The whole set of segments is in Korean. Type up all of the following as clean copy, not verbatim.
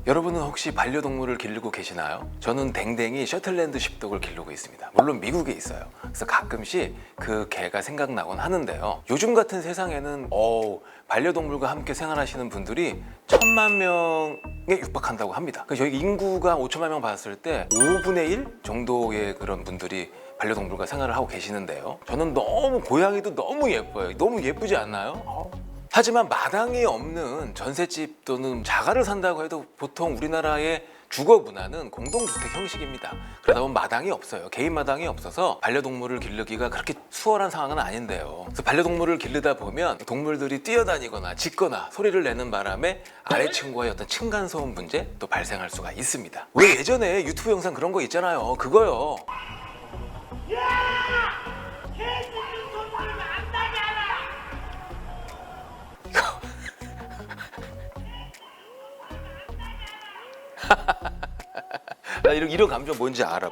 여러분은 혹시 반려동물을 기르고 계시나요? 저는 댕댕이 셔틀랜드 십독을 기르고 있습니다. 물론 미국에 있어요. 그래서 가끔씩 그 개가 생각나곤 하는데요. 요즘 같은 세상에는 반려동물과 함께 생활하시는 분들이 1000만 명에 육박한다고 합니다. 그래서 여기 인구가 5천만 명 봤을 때 5분의 1 정도의 그런 분들이 반려동물과 생활을 하고 계시는데요. 저는 너무 고양이도 너무 예뻐요. 너무 예쁘지 않나요? 하지만 마당이 없는 전셋집 또는 자가를 산다고 해도 보통 우리나라의 주거 문화는 공동주택 형식입니다. 그러다 보면 마당이 없어요. 개인 마당이 없어서 반려동물을 기르기가 그렇게 수월한 상황은 아닌데요. 그래서 반려동물을 기르다 보면 동물들이 뛰어다니거나 짖거나 소리를 내는 바람에 아래층과의 어떤 층간소음 문제 또 발생할 수가 있습니다. 왜 예전에 유튜브 영상 그런 거 있잖아요. 그거요. 나 이런 감정 뭔지 알아.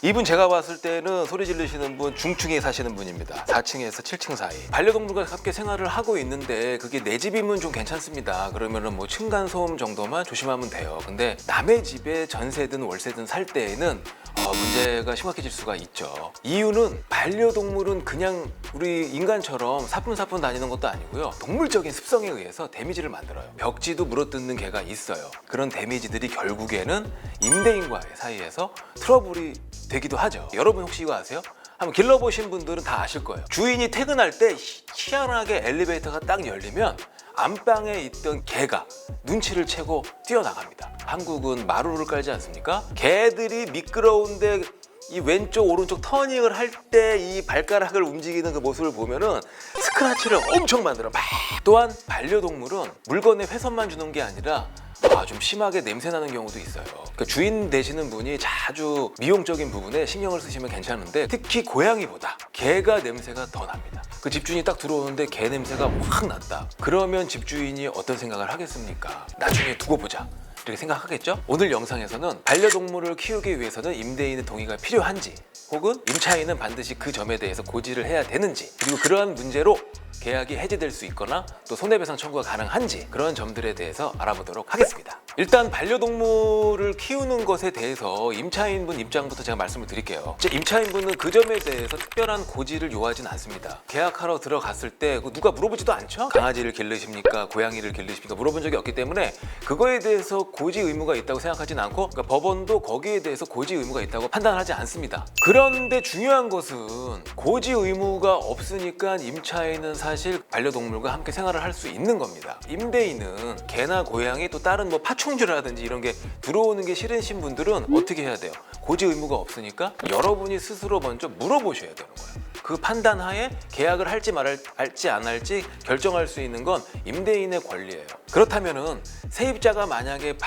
이분 제가 봤을 때는 소리 지르시는 분 중층에 사시는 분입니다. 4층에서 7층 사이. 반려동물과 함께 생활을 하고 있는데 그게 내 집이면 좀 괜찮습니다. 그러면은 뭐 층간소음 정도만 조심하면 돼요. 근데 남의 집에 전세든 월세든 살 때에는 문제가 심각해질 수가 있죠. 이유는 반려동물은 그냥 우리 인간처럼 사뿐사뿐 다니는 것도 아니고요. 동물적인 습성에 의해서 데미지를 만들어요. 벽지도 물어뜯는 개가 있어요. 그런 데미지들이 결국에는 임대인과의 사이에서 트러블이 되기도 하죠. 여러분 혹시 이거 아세요? 한번 길러보신 분들은 다 아실 거예요. 주인이 퇴근할 때 희한하게 엘리베이터가 딱 열리면 안방에 있던 개가 눈치를 채고 뛰어나갑니다. 한국은 마루를 깔지 않습니까? 개들이 미끄러운데 이 왼쪽 오른쪽 터닝을 할 때 이 발가락을 움직이는 그 모습을 보면은 스크래치를 엄청 만들어. 또한 반려동물은 물건에 훼손만 주는 게 아니라 좀 심하게 냄새 나는 경우도 있어요. 그러니까 주인 되시는 분이 자주 미용적인 부분에 신경을 쓰시면 괜찮은데 특히 고양이보다 개가 냄새가 더 납니다. 그 집주인이 딱 들어오는데 개 냄새가 확 났다. 그러면 집주인이 어떤 생각을 하겠습니까? 나중에 두고 보자. 이렇게 생각하겠죠? 오늘 영상에서는 반려동물을 키우기 위해서는 임대인의 동의가 필요한지 혹은 임차인은 반드시 그 점에 대해서 고지를 해야 되는지 그리고 그러한 문제로 계약이 해지될 수 있거나 또 손해배상 청구가 가능한지 그런 점들에 대해서 알아보도록 하겠습니다. 일단 반려동물을 키우는 것에 대해서 임차인분 입장부터 제가 말씀을 드릴게요. 임차인분은 그 점에 대해서 특별한 고지를 요하진 않습니다. 계약하러 들어갔을 때 누가 물어보지도 않죠? 강아지를 기르십니까? 고양이를 기르십니까? 물어본 적이 없기 때문에 그거에 대해서 고지 의무가 있다고 생각하진 않고 그러니까 법원도 거기에 대해서 고지 의무가 있다고 판단하지 않습니다. 그런데 중요한 것은 고지 의무가 없으니까 임차인은 사실 반려동물과 함께 생활을 할 수 있는 겁니다. 임대인은 개나 고양이 또 다른 뭐 파충류라든지 이런 게 들어오는 게 싫으신 분들은 어떻게 해야 돼요? 고지 의무가 없으니까 여러분이 스스로 먼저 물어보셔야 되는 거예요. 그 판단하에 계약을 할지 말지 안 할지 결정할 수 있는 건 임대인의 권리예요. 그렇다면은 세입자가 만약에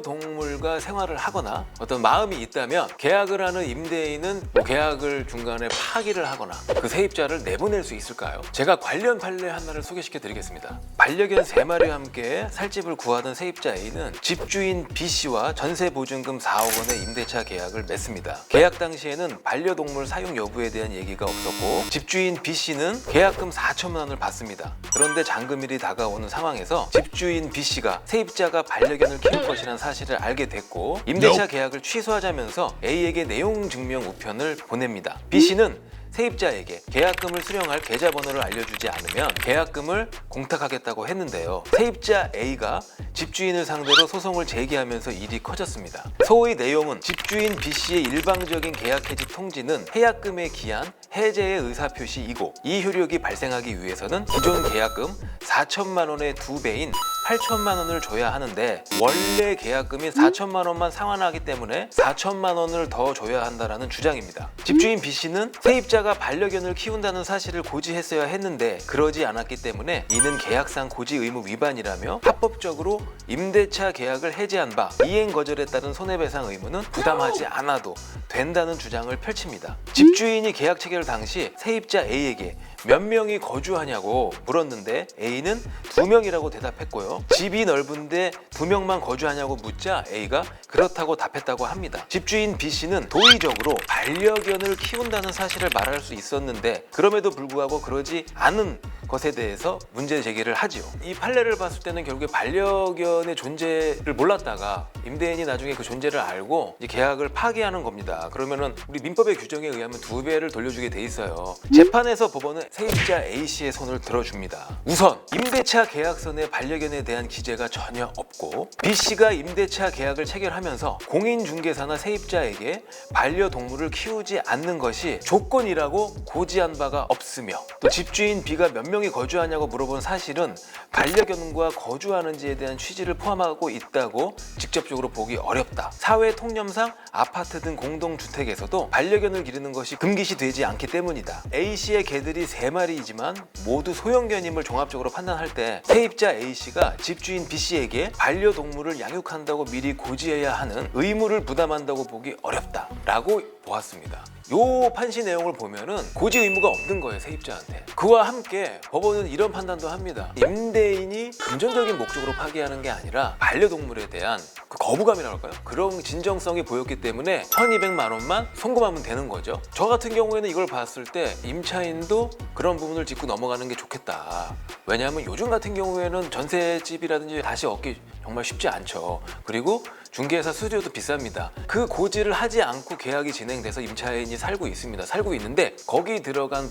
반려동물과 생활을 하거나 어떤 마음이 있다면 계약을 하는 임대인은 계약을 중간에 파기를 하거나 그 세입자를 내보낼 수 있을까요? 제가 관련 판례 하나를 소개시켜 드리겠습니다. 반려견 3마리와 함께 살 집을 구하던 세입자 A는 집주인 B씨와 전세보증금 4억 원의 임대차 계약을 맺습니다. 계약 당시에는 반려동물 사용 여부에 대한 얘기가 없었고 집주인 B씨는 계약금 4천만 원을 받습니다. 그런데 잔금일이 다가오는 상황에서 집주인 B씨가 세입자가 반려견을 키울 것이라는 사실을 알게 됐고 임대차 계약을 취소하자면서 A에게 내용 증명 우편을 보냅니다. B씨는 세입자에게 계약금을 수령할 계좌번호를 알려주지 않으면 계약금을 공탁하겠다고 했는데요. 세입자 A가 집주인을 상대로 소송을 제기하면서 일이 커졌습니다. 소의 내용은 집주인 B씨의 일방적인 계약 해지 통지는 해약금에 기한 해제의 의사표시이고 이 효력이 발생하기 위해서는 기존 계약금 4천만 원의 2배인 8천만 원을 줘야 하는데 원래 계약금이 4천만 원만 상환하기 때문에 4천만 원을 더 줘야 한다는 주장입니다. 집주인 B씨는 세입자가 반려견을 키운다는 사실을 고지했어야 했는데 그러지 않았기 때문에 이는 계약상 고지 의무 위반이라며 합법적으로 임대차 계약을 해지한 바 이행 거절에 따른 손해배상 의무는 부담하지 않아도 된다는 주장을 펼칩니다. 집주인이 계약 체결 당시 세입자 A에게 몇 명이 거주하냐고 물었는데 A는 2명이라고 대답했고요. 집이 넓은데 2명만 거주하냐고 묻자 A가 그렇다고 답했다고 합니다. 집주인 B씨는 도의적으로 반려견을 키운다는 사실을 말할 수 있었는데 그럼에도 불구하고 그러지 않은 것에 대해서 문제 제기를 하지요. 이 판례를 봤을 때는 결국에 반려견의 존재를 몰랐다가 임대인이 나중에 그 존재를 알고 이제 계약을 파기하는 겁니다. 그러면은 우리 민법의 규정에 의하면 2배를 돌려주게 돼 있어요. 재판에서 법원은 세입자 A씨의 손을 들어줍니다. 우선 임대차 계약서에 반려견에 대한 기재가 전혀 없고 B씨가 임대차 계약을 체결하면서 공인중개사나 세입자에게 반려동물을 키우지 않는 것이 조건이라고 고지한 바가 없으며 또 집주인 B가 몇 명이 거주하냐고 물어본 사실은 반려견과 거주하는지에 대한 취지를 포함하고 있다고 직접적으로 보기 어렵다. 사회 통념상 아파트 등 공동주택에서도 반려견을 기르는 것이 금기시 되지 않기 때문이다. A씨의 개들이 3마리이지만 모두 소형견임을 종합적으로 판단할 때 세입자 A씨가 집주인 B씨에게 반려동물을 양육한다고 미리 고지해야 하는 의무를 부담한다고 보기 어렵다 라고 보았습니다. 요 판시 내용을 보면은 고지 의무가 없는 거예요, 세입자한테. 그와 함께 법원은 이런 판단도 합니다. 임대인이 금전적인 목적으로 파기하는 게 아니라 반려동물에 대한 그 거부감이라고 할까요? 그런 진정성이 보였기 때문에 1,200만 원만 송금하면 되는 거죠. 저 같은 경우에는 이걸 봤을 때 임차인도 그런 부분을 짚고 넘어가는 게 좋겠다. 왜냐하면 요즘 같은 경우에는 전셋집이라든지 다시 얻기 정말 쉽지 않죠. 그리고 중개회사 수수료도 비쌉니다. 그 고지를 하지 않고 계약이 진행돼서 임차인이 살고 있습니다. 살고 있는데 거기 들어간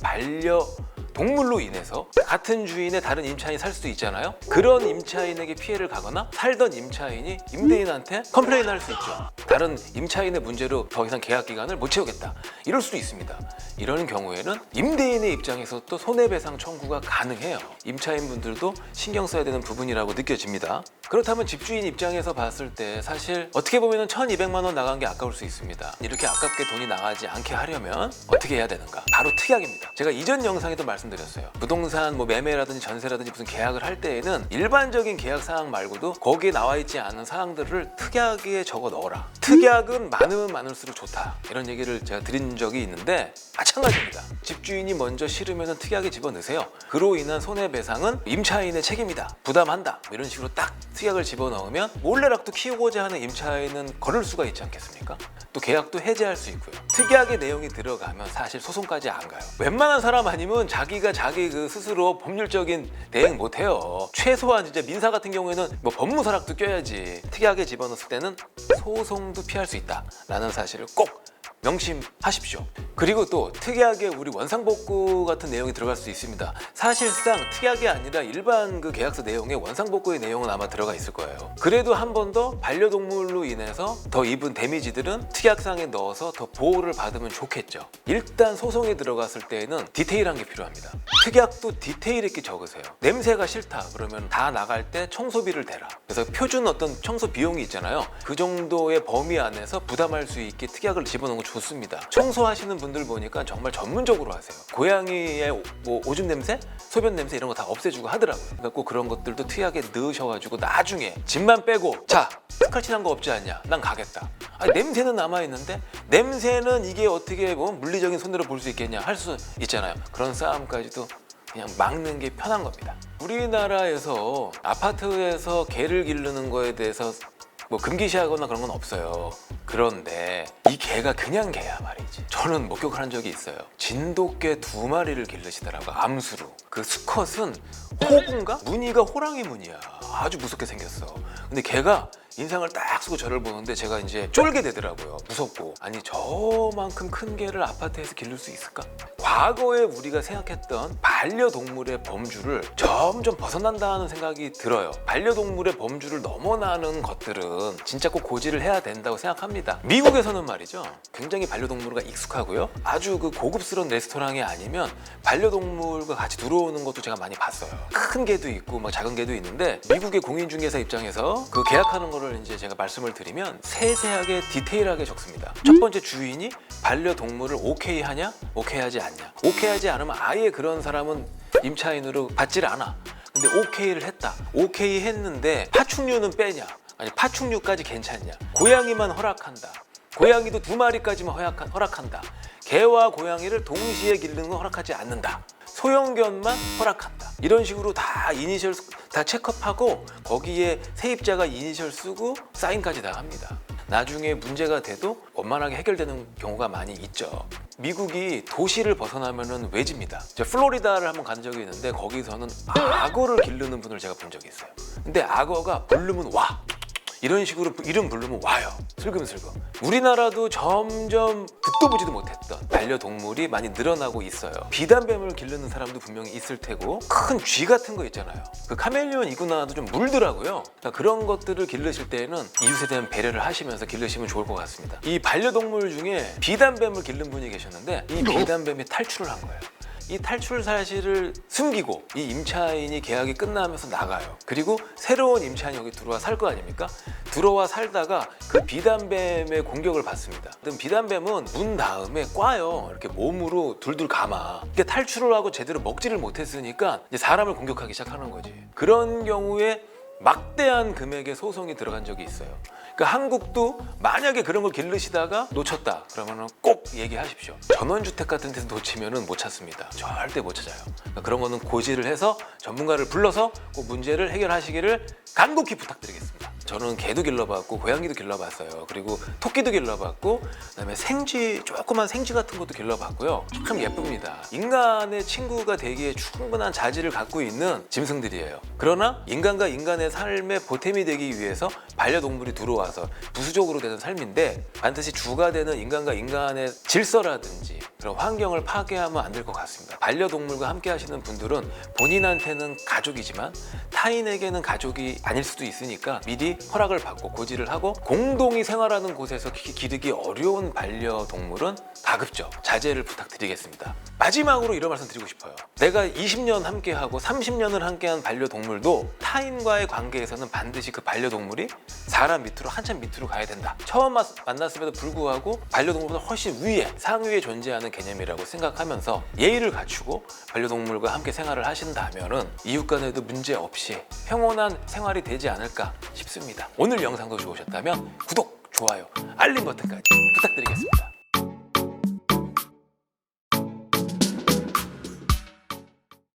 반려동물로 인해서 같은 주인의 다른 임차인이 살 수도 있잖아요. 그런 임차인에게 피해를 가거나 살던 임차인이 임대인한테 컴플레인을 할 수 있죠. 다른 임차인의 문제로 더 이상 계약 기간을 못 채우겠다. 이럴 수도 있습니다. 이런 경우에는 임대인의 입장에서 또 손해배상 청구가 가능해요. 임차인분들도 신경 써야 되는 부분이라고 느껴집니다. 그렇다면 집주인 입장에서 봤을 때 사실 어떻게 보면 1,200만 원 나간 게 아까울 수 있습니다. 이렇게 아깝게 돈이 나가지 않게 하려면 어떻게 해야 되는가? 바로 특약입니다. 제가 이전 영상에도 말씀드렸어요. 부동산 매매라든지 전세라든지 무슨 계약을 할 때에는 일반적인 계약 사항 말고도 거기에 나와 있지 않은 사항들을 특약에 적어 넣어라. 특약은 많으면 많을수록 좋다. 이런 얘기를 제가 드린 적이 있는데 마찬가지입니다. 집주인이 먼저 싫으면 특약에 집어넣으세요. 그로 인한 손해배상은 임차인의 책임이다. 부담한다. 이런 식으로 딱 특약을 집어넣으면 몰래라도 키우고자 하는 임차인은 거를 수가 있지 않겠습니까? 또 계약도 해지할 수 있고요. 특약의 내용이 들어가면 사실 소송까지 안 가요. 웬만한 사람 아니면 자기가 자기 그 스스로 법률적인 대응 못해요. 최소한 진짜 민사 같은 경우에는 법무사락도 껴야지. 특약에 집어넣었을 때는 소송도 피할 수 있다라는 사실을 꼭 명심하십시오. 그리고 또 특약에 우리 원상복구 같은 내용이 들어갈 수 있습니다. 사실상 특약이 아니라 일반 그 계약서 내용에 원상복구의 내용은 아마 들어가 있을 거예요. 그래도 한 번 더 반려동물로 인해서 더 입은 데미지들은 특약상에 넣어서 더 보호를 받으면 좋겠죠. 일단 소송에 들어갔을 때에는 디테일한 게 필요합니다. 특약도 디테일 있게 적으세요. 냄새가 싫다 그러면 다 나갈 때 청소비를 대라. 그래서 표준 어떤 청소 비용이 있잖아요. 그 정도의 범위 안에서 부담할 수 있게 특약을 집어넣는 거 좋습니다. 청소하시는 분들 보니까 정말 전문적으로 하세요. 고양이의 오줌 냄새, 소변 냄새 이런 거 다 없애주고 하더라고요. 그러니까 꼭 그런 것들도 특약에 넣으셔가지고 나중에 집만 빼고 자 스크래치 난 거 없지 않냐? 난 가겠다. 아니, 냄새는 남아있는데 냄새는 이게 어떻게 물리적인 손으로 볼 수 있겠냐 할 수 있잖아요. 그런 싸움까지도 그냥 막는 게 편한 겁니다. 우리나라에서 아파트에서 개를 기르는 거에 대해서 금기시하거나 그런 건 없어요. 그런데 이 개가 그냥 개야 말이지. 저는 목격을 한 적이 있어요. 진돗개 2마리를 기르시더라고. 암수로. 그 수컷은 호구인가? 무늬가 호랑이 무늬야. 아주 무섭게 생겼어. 근데 걔가 인상을 딱 쓰고 저를 보는데 제가 이제 쫄게 되더라고요. 무섭고. 아니 저만큼 큰 개를 아파트에서 기를 수 있을까? 과거에 우리가 생각했던 반려동물의 범주를 점점 벗어난다는 생각이 들어요. 반려동물의 범주를 넘어나는 것들은 진짜 꼭 고지를 해야 된다고 생각합니다. 미국에서는 말이죠. 굉장히 반려동물과 익숙하고요. 아주 그 고급스러운 레스토랑이 아니면 반려동물과 같이 들어오는 것도 제가 많이 봤어요. 큰 개도 있고 작은 개도 있는데 미국의 공인중개사 입장에서 그 계약하는 거를 이제 제가 말씀을 드리면 세세하게 디테일하게 적습니다. 첫 번째 주인이 반려동물을 오케이 하냐? 오케이 하지 않냐? 오케이 하지 않으면 아예 그런 사람은 임차인으로 받지를 않아. 근데 오케이를 했다. 오케이 했는데 파충류는 빼냐? 아니 파충류까지 괜찮냐? 고양이만 허락한다. 고양이도 2마리까지만 허락한다. 개와 고양이를 동시에 기르는 건 허락하지 않는다. 소형견만 허락한다. 이런 식으로 다 이니셜 다 체크업하고 거기에 세입자가 이니셜 쓰고 사인까지 다 합니다. 나중에 문제가 돼도 원만하게 해결되는 경우가 많이 있죠. 미국이 도시를 벗어나면은 외집니다. 제가 플로리다를 한번 간 적이 있는데 거기서는 악어를 기르는 분을 제가 본 적이 있어요. 근데 악어가 부르면 와. 이런 식으로 이름 부르면 와요. 슬금슬금. 우리나라도 점점 듣도 보지도 못했던 반려동물이 많이 늘어나고 있어요. 비단뱀을 기르는 사람도 분명히 있을 테고 큰 쥐 같은 거 있잖아요. 그 카멜리온 이구나도 좀 물더라고요. 그러니까 그런 것들을 기르실 때는 이웃에 대한 배려를 하시면서 기르시면 좋을 것 같습니다. 이 반려동물 중에 비단뱀을 기르는 분이 계셨는데 이 비단뱀이 탈출을 한 거예요. 이 탈출 사실을 숨기고 이 임차인이 계약이 끝나면서 나가요. 그리고 새로운 임차인이 여기 들어와 살 거 아닙니까? 들어와 살다가 그 비단뱀의 공격을 받습니다. 비단뱀은 문 다음에 꽈요. 이렇게 몸으로 둘둘 감아. 이게 탈출을 하고 제대로 먹지를 못했으니까 이제 사람을 공격하기 시작하는 거지. 그런 경우에 막대한 금액의 소송이 들어간 적이 있어요. 그러니까 한국도 만약에 그런 걸 기르시다가 놓쳤다 그러면 꼭 얘기하십시오. 전원주택 같은 데서 놓치면 못 찾습니다. 절대 못 찾아요. 그러니까 그런 거는 고지를 해서 전문가를 불러서 꼭 문제를 해결하시기를 간곡히 부탁드리겠습니다. 저는 개도 길러봤고 고양이도 길러봤어요. 그리고 토끼도 길러봤고 그다음에 생쥐, 조그만 생쥐 같은 것도 길러봤고요. 참 예쁩니다. 인간의 친구가 되기에 충분한 자질을 갖고 있는 짐승들이에요. 그러나 인간과 인간의 삶에 보탬이 되기 위해서 반려동물이 들어와서 부수적으로 되는 삶인데 반드시 주가 되는 인간과 인간의 질서라든지 그런 환경을 파괴하면 안 될 것 같습니다. 반려동물과 함께 하시는 분들은 본인한테는 가족이지만 타인에게는 가족이 아닐 수도 있으니까 미리 허락을 받고 고지를 하고 공동이 생활하는 곳에서 기르기 어려운 반려동물은 가급적 자제를 부탁드리겠습니다. 마지막으로 이런 말씀 드리고 싶어요. 내가 20년 함께하고 30년을 함께한 반려동물도 타인과의 관계에서는 반드시 그 반려동물이 사람 밑으로 한참 밑으로 가야 된다. 처음 만났음에도 불구하고 반려동물보다 훨씬 위에 상위에 존재하는 개념이라고 생각하면서 예의를 갖추고 반려동물과 함께 생활을 하신다면은 이웃 간에도 문제 없이 평온한 생활이 되지 않을까 싶습니다. 오늘 영상도 좋으셨다면 구독, 좋아요, 알림 버튼까지 부탁드리겠습니다.